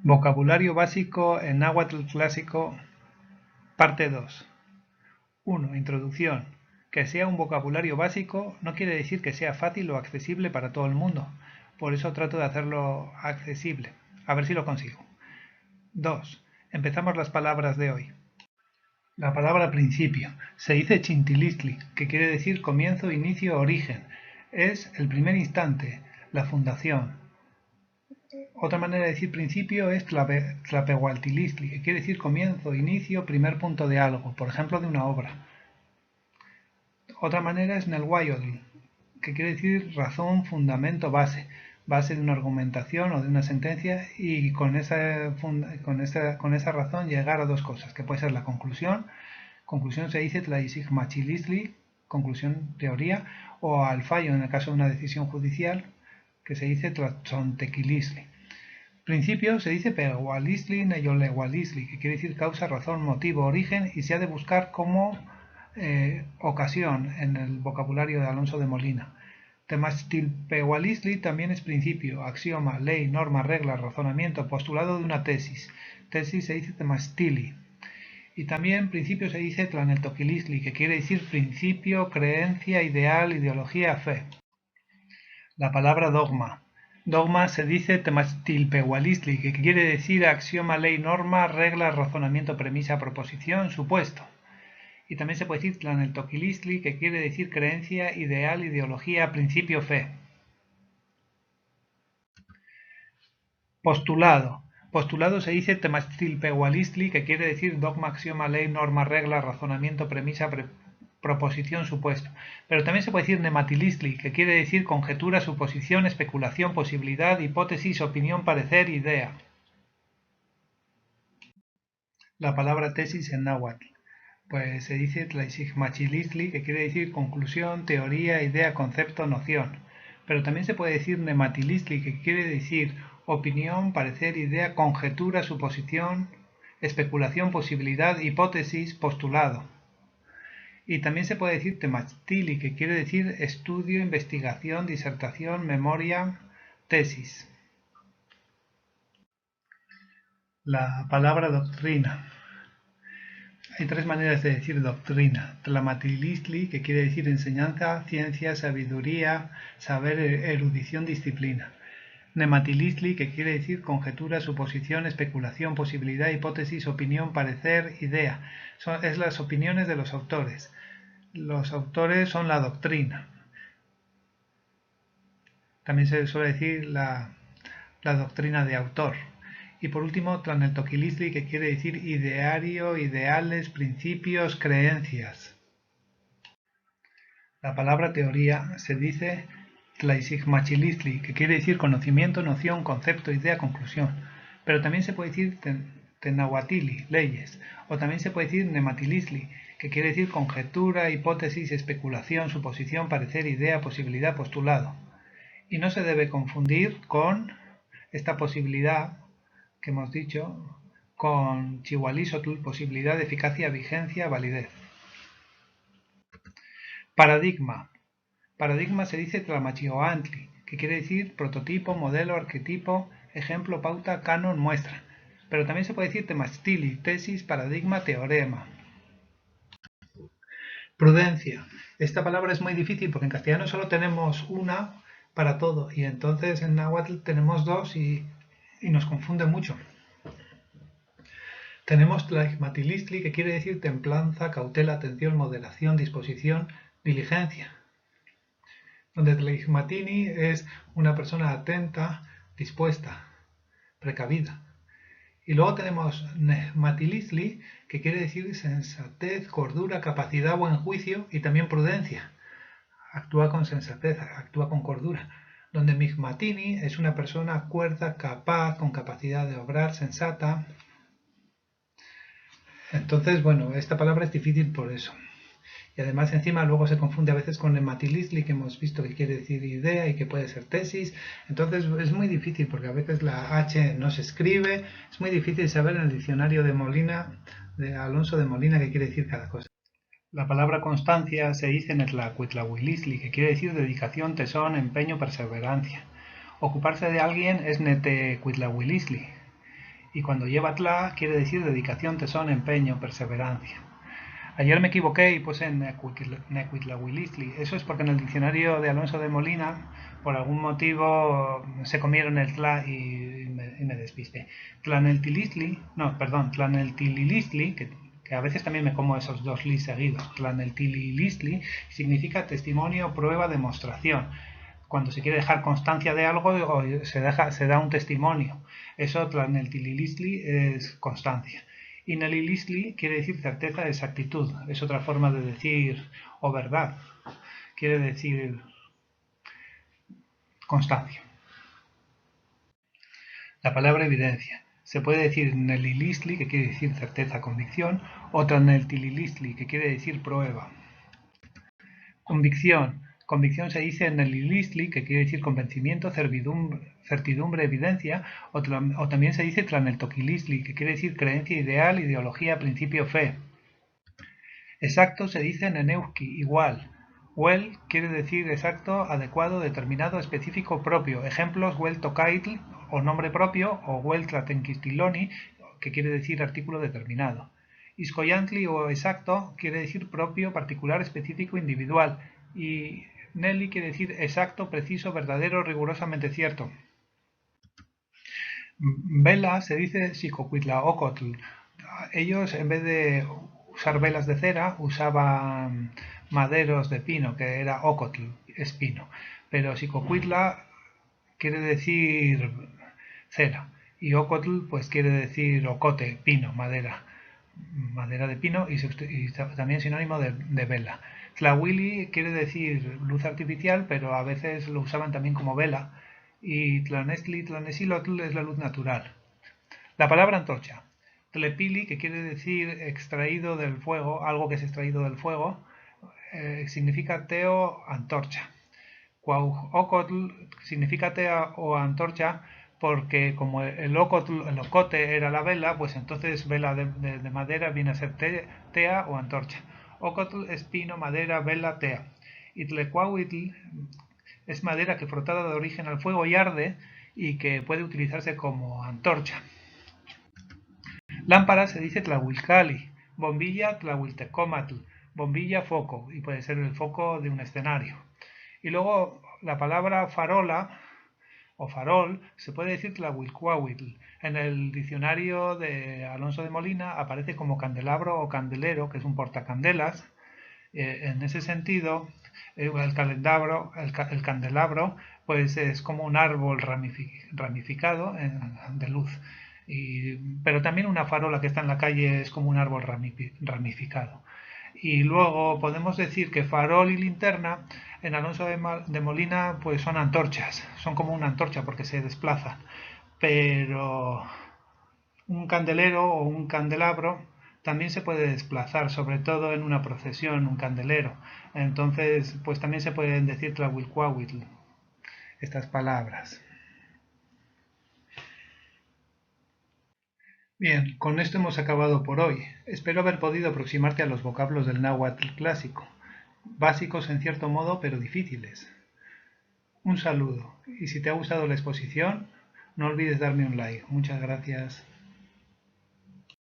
Vocabulario básico en náhuatl clásico, parte 2. 1. Introducción. Que sea un vocabulario básico no quiere decir que sea fácil o accesible para todo el mundo. Por eso trato de hacerlo accesible. A ver si lo consigo. 2. Empezamos las palabras de hoy. La palabra principio. Se dice chintilistli, que quiere decir comienzo, inicio, origen. Es el primer instante, la fundación. Otra manera de decir principio es tlapehualtilistli, que quiere decir comienzo, inicio, primer punto de algo, por ejemplo de una obra. Otra manera es nelhuayotl, que quiere decir razón, fundamento, base de una argumentación o de una sentencia, y con esa razón llegar a dos cosas, que puede ser la conclusión. Conclusión se dice tlaixigmachilistli, conclusión, teoría, o al fallo en el caso de una decisión judicial, que se dice tlatzontequilistli. Principio se dice pegualisli neyolegualisli, que quiere decir causa, razón, motivo, origen, y se ha de buscar como ocasión en el vocabulario de Alonso de Molina. Temachtilpehualisli también es principio, axioma, ley, norma, regla, razonamiento, postulado de una tesis. Tesis se dice temastili. Y también principio se dice tlaneltoquilisli, que quiere decir principio, creencia, ideal, ideología, fe. La palabra dogma. Dogma se dice temachtilpehualistli, que quiere decir axioma, ley, norma, regla, razonamiento, premisa, proposición, supuesto. Y también se puede decir tlaneltoquilistli, que quiere decir creencia, ideal, ideología, principio, fe. Postulado. Postulado se dice temachtilpehualistli, que quiere decir dogma, axioma, ley, norma, regla, razonamiento, premisa, proposición, supuesto. Pero también se puede decir nematilistli, que quiere decir conjetura, suposición, especulación, posibilidad, hipótesis, opinión, parecer, idea. La palabra tesis en náhuatl. Pues se dice tlaixigmachilistli, que quiere decir conclusión, teoría, idea, concepto, noción. Pero también se puede decir nematilistli, que quiere decir opinión, parecer, idea, conjetura, suposición, especulación, posibilidad, hipótesis, postulado. Y también se puede decir temachtili, que quiere decir estudio, investigación, disertación, memoria, tesis. La palabra doctrina. Hay tres maneras de decir doctrina. Tlamatilistli, que quiere decir enseñanza, ciencia, sabiduría, saber, erudición, disciplina. Nematilistli, que quiere decir conjetura, suposición, especulación, posibilidad, hipótesis, opinión, parecer, idea. Es las opiniones de los autores. Los autores son la doctrina. También se suele decir la doctrina de autor. Y por último, tlaneltoquilistli, que quiere decir ideario, ideales, principios, creencias. La palabra teoría se dice tlaixigmachilistli, que quiere decir conocimiento, noción, concepto, idea, conclusión. Pero también se puede decir tenahuatili, leyes. O también se puede decir nematilistli, que quiere decir conjetura, hipótesis, especulación, suposición, parecer, idea, posibilidad, postulado. Y no se debe confundir con esta posibilidad que hemos dicho con chihualisotl, posibilidad de eficacia, vigencia, validez. Paradigma. Paradigma se dice tlamachioantli, que quiere decir prototipo, modelo, arquetipo, ejemplo, pauta, canon, muestra. Pero también se puede decir temastili, tesis, paradigma, teorema. Prudencia. Esta palabra es muy difícil porque en castellano solo tenemos una para todo y entonces en náhuatl tenemos dos y nos confunde mucho. Tenemos tlaixmatilistli, que quiere decir templanza, cautela, atención, moderación, disposición, diligencia. Donde tlaixmatini es una persona atenta, dispuesta, precavida. Y luego tenemos nematilistli, que quiere decir sensatez, cordura, capacidad, buen juicio y también prudencia. Actúa con sensatez, actúa con cordura. Donde migmatini es una persona cuerda, capaz, con capacidad de obrar, sensata. Entonces, bueno, esta palabra es difícil por eso. Y además encima luego se confunde a veces con nematilistli, que hemos visto que quiere decir idea y que puede ser tesis. Entonces es muy difícil porque a veces la H no se escribe. Es muy difícil saber en el diccionario de Molina, de Alonso de Molina, qué quiere decir cada cosa. La palabra constancia se dice netlacuitlahuilistli, que quiere decir dedicación, tesón, empeño, perseverancia. Ocuparse de alguien es netecuitlahuilistli. y cuando lleva tla quiere decir dedicación, tesón, empeño, perseverancia. Ayer me equivoqué y puse Necuitlahuilistli. Eso es porque en el diccionario de Alonso de Molina, por algún motivo, se comieron el tla y me despisté. Tlaneltililistli, que a veces también me como esos dos li seguidos. Tlaneltililistli significa testimonio, prueba, demostración. Cuando se quiere dejar constancia de algo o se da un testimonio. Eso, Tlaneltililistli, es constancia. Y Nelilisli quiere decir certeza, exactitud. Es otra forma de decir o verdad. Quiere decir constancia. La palabra evidencia. Se puede decir Nelilisli, que quiere decir certeza, convicción, o Tlaneltililistli, que quiere decir prueba. Convicción. Convicción se dice Nelilisli, que quiere decir convencimiento, certidumbre, evidencia, o también se dice Tlaneltoquilisli, que quiere decir creencia, ideal, ideología, principio, fe. Exacto se dice Neneuski, igual. Well quiere decir exacto, adecuado, determinado, específico, propio. Ejemplos, well tocaitl, o nombre propio, o well tlatenquistiloni, que quiere decir artículo determinado. Iscoyantli o exacto quiere decir propio, particular, específico, individual. Y Nelly quiere decir exacto, preciso, verdadero, rigurosamente cierto. Vela se dice Xicocuitlaocotl. Ellos, en vez de usar velas de cera, usaban maderos de pino, que era ocotl, espino. Pero Xicocuitla quiere decir cera. Y ocotl, pues quiere decir ocote, pino, madera. Madera de pino y también sinónimo de vela. Tlahuili quiere decir luz artificial, pero a veces lo usaban también como vela. Y Tlanestli, Tlanesilotl es la luz natural. La palabra antorcha. Tlepili, que quiere decir extraído del fuego, algo que es extraído del fuego, significa teo, antorcha. Cuauhocotl significa tea o antorcha porque como el ocote era la vela, pues entonces vela de madera viene a ser tea o antorcha. Ocotl es pino, madera, vela, tea. Y tlecuahuitl es madera que frotada de origen al fuego y arde y que puede utilizarse como antorcha. Lámpara se dice tlahuilcali, bombilla tlahuiltecomatl, bombilla foco, y puede ser el foco de un escenario. Y luego la palabra farola o farol se puede decir tlahuilcuahuitl. En el diccionario de Alonso de Molina aparece como candelabro o candelero, que es un portacandelas. En ese sentido, el candelabro pues es como un árbol ramificado de luz. Pero también una farola que está en la calle es como un árbol ramificado. Y luego podemos decir que farol y linterna en Alonso de Molina pues son antorchas, son como una antorcha porque se desplazan. Pero un candelero o un candelabro también se puede desplazar, sobre todo en una procesión, un candelero. Entonces, pues también se pueden decir tlahuilcuahuitl, estas palabras. Bien, con esto hemos acabado por hoy. Espero haber podido aproximarte a los vocablos del náhuatl clásico, básicos en cierto modo, pero difíciles. Un saludo, y si te ha gustado la exposición, no olvides darme un like. Muchas gracias.